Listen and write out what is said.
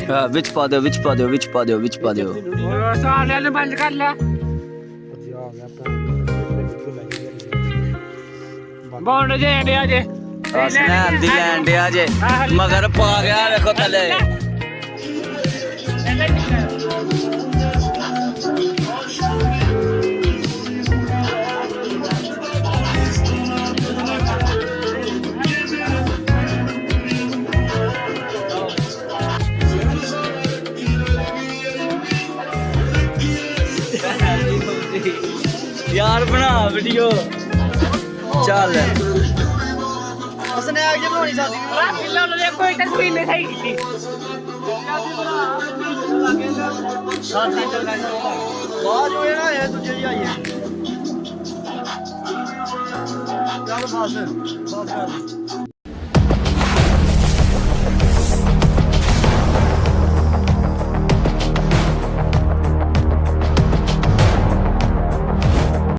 ਹਾਂ ਵਿੱਚ ਪਾ ਦਿਓ ਵਿੱਚ ਪਾ ਦਿਓ ਵਿੱਚ ਪਾ ਦਿਓ ਵਿੱਚ ਪਾ ਦਿਓ ਸਾਰਿਆਂ ਨੇ ਬੰਦ ਕਰ ਲਾ ਬੌਂਡ ਜੇ ਇੰਡੀਆ ਜੇ ਹਸਨੈਨ ਦੀ ਲੈਂਡ ਆ ਜੇ ਮਗਰ ਪਾ ਗਿਆ ਵੇਖੋ ਥੱਲੇ यार बना वीडियो चल उसने आगे बनानी साथी किलो ने कोई तस्वीर नहीं सही की साथी चलना बाज होए ना है तुझे ही आइए चल बस